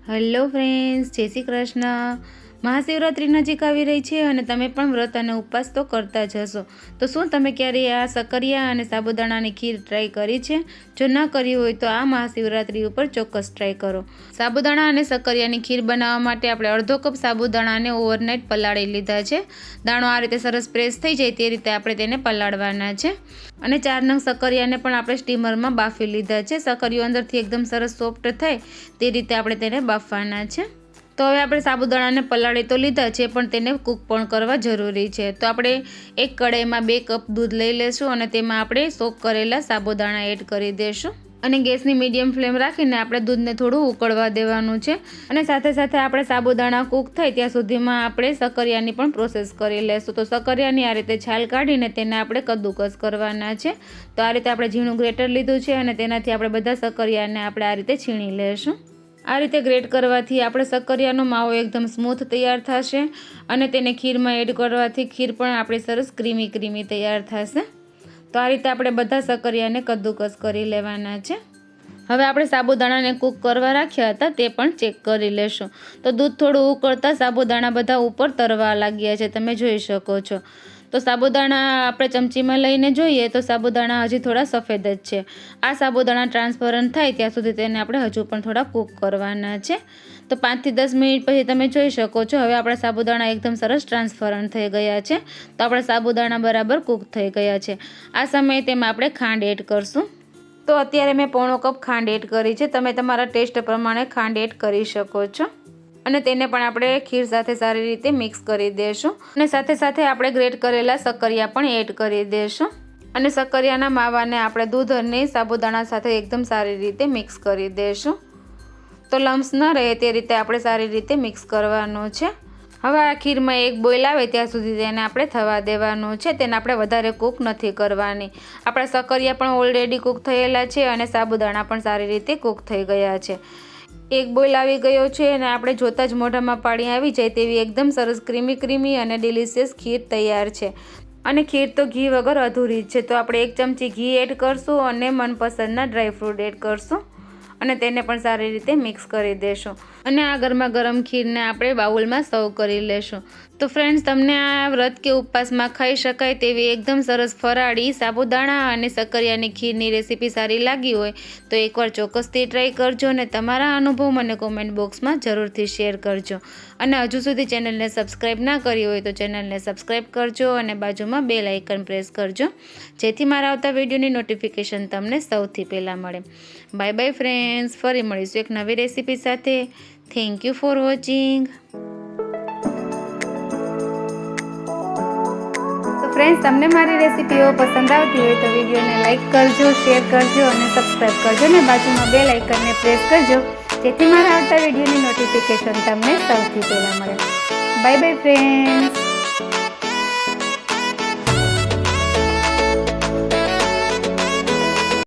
Hello friends, જય શ્રી કૃષ્ણ। મહાશિવરાત્રિ નજીક આવી રહી છે અને તમે પણ વ્રત અને ઉપવાસ તો કરતા જ હશો। તો શું તમે ક્યારેય આ સકરિયા અને સાબુદાણાની ખીર ટ્રાય કરી છે? જો ન કરી હોય તો આ મહાશિવરાત્રિ ઉપર ચોક્કસ ટ્રાય કરો। સાબુદાણા અને સકરિયાની ખીર બનાવવા માટે આપણે અડધો કપ સાબુદાણાને ઓવરનાઇટ પલાળી લીધા છે। દાણો આ રીતે સરસ પ્રેસ થઈ જાય તે રીતે આપણે તેને પલાળવાના છે। અને 4 નંગ સકરિયાને પણ આપણે સ્ટીમરમાં બાફી લીધા છે। સકરિયો અંદરથી એકદમ સરસ સોફ્ટ થાય તે રીતે આપણે તેને બાફવાના છે। તો હવે આપણે સાબુદાણાને પલાળી તો લીધા છે, પણ તેને કૂક પણ કરવા જરૂરી છે। તો આપણે એક કઢાઈમાં 2 કપ દૂધ લઈ લઈશું અને તેમાં આપણે સોક કરેલા સાબુદાણા એડ કરી દઈશું અને ગેસની મીડિયમ ફ્લેમ રાખીને આપણે દૂધને થોડું ઉકળવા દેવાનું છે। અને સાથે સાથે આપણે સાબુદાણા કૂક થાય ત્યાં સુધીમાં આપણે સકરિયાની પણ પ્રોસેસ કરી લઈશું। તો સકરિયાની આ રીતે છાલ કાઢીને તેને આપણે કદ્દુકસ કરવાના છે। તો આ રીતે આપણે ઝીણું ગ્રેટર લીધું છે અને તેનાથી આપણે બધા સકરિયાને આપણે આ રીતે છીણી લઈશું। આ રીતે ગ્રેટ કરવાથી આપણે સકરિયાનો માવો એકદમ સ્મૂથ તૈયાર થશે અને તેને ખીરમાં એડ કરવાથી ખીર પણ આપણી સરસ ક્રીમી તૈયાર થશે। તો આ રીતે આપણે બધા સકરિયાને કદ્દુકસ કરી લેવાના છે। હવે આપણે સાબુદાણાને કૂક કરવા રાખ્યા હતા તે પણ ચેક કરી લેશું। તો દૂધ થોડું ઉકળતા સાબુદાણા બધા ઉપર તરવા લાગ્યા છે, તમે જોઈ શકો છો। તો સાબુદાણા આપણે ચમચીમાં લઈને જોઈએ તો સાબુદાણા હજી થોડા સફેદ જ છે। આ સાબુદાણા ટ્રાન્સપરન્ટ થાય ત્યાં સુધી તેને આપણે હજુ પણ થોડા કૂક કરવાના છે। તો 5 થી 10 મિનિટ પછી તમે જોઈ શકો છો હવે આપણા સાબુદાણા એકદમ સરસ ટ્રાન્સપરન્ટ થઈ ગયા છે। તો આપણા સાબુદાણા બરાબર કૂક થઈ ગયા છે। આ સમયે તેમાં આપણે ખાંડ એડ કરશું। તો અત્યારે મેં પોણો કપ ખાંડ એડ કરી છે, તમે તમારા ટેસ્ટ પ્રમાણે ખાંડ એડ કરી શકો છો। અને તેને પણ આપણે ખીર સાથે સારી રીતે મિક્સ કરી દઈશું અને સાથે સાથે આપણે ગ્રેટ કરેલા સકરિયા પણ એડ કરી દઈશું અને સકરિયાના માવાને આપણે દૂધ અને સાબુદાણા સાથે એકદમ સારી રીતે મિક્સ કરી દઈશું। તો લમ્સ ન રહે તે રીતે આપણે સારી રીતે મિક્સ કરવાનું છે। હવે આ ખીરમાં એક બોઇલ આવે ત્યાં સુધી તેને આપણે થવા દેવાનું છે, તેને આપણે વધારે કૂક નથી કરવાની। આપણા સકરિયા પણ ઓલરેડી કૂક થયેલા છે અને સાબુદાણા પણ સારી રીતે કૂક થઈ ગયા છે। એક બોઇલ આવી ગયો છે અને આપણે જોતાં જ મોઢામાં પાણી આવી જાય તેવી એકદમ સરસ ક્રીમી અને ડિલિશિયસ ખીર તૈયાર છે। અને ખીર તો ઘી વગર અધૂરી જ છે। તો આપણે 1 ચમચી ઘી એડ કરશું અને મનપસંદના ડ્રાયફ્રૂટ એડ કરશું અને તેને પણ સારી રીતે મિક્સ કરી દેશું અને આ ગરમા ગરમ ખીરને આપણે બાઉલમાં સર્વ કરી લેશું। તો ફ્રેન્ડ્સ, તમને આ વ્રત કે ઉપવાસમાં ખાઈ શકાય તેવી એકદમ સરસ ફરાળી સાબુદાણા અને સકરિયાની ખીરની રેસીપી સારી લાગી હોય તો એકવાર ચોક્કસથી ટ્રાય કરજો અને તમારા અનુભવ મને કોમેન્ટ બોક્સમાં જરૂરથી શેર કરજો। અને હજુ સુધી ચેનલને સબસ્ક્રાઈબ ના કરી હોય તો ચેનલને સબસ્ક્રાઈબ કરજો અને બાજુમાં બેલ આઇકન પ્રેસ કરજો, જેથી મારા આવતા વિડીયોની નોટિફિકેશન તમને સૌથી પહેલાં મળે। બાય બાય ફ્રેન્ડ્સ, ફરી મળીશું એક નવી રેસીપી સાથે। Thank you for watching. તો ફ્રેન્ડ્સ, તમને મારી રેસીપીઓ પસંદ આવતી હોય તો વિડીયોને લાઇક કરજો, શેર કરજો અને સબસ્ક્રાઈબ કરજો અને બાજુમાં બેલ આઇકનને પ્રેસ કરજો, જેથી મારા આવતા વિડીયોની નોટિફિકેશન તમને સૌથી પહેલાં મળે। Bye bye friends.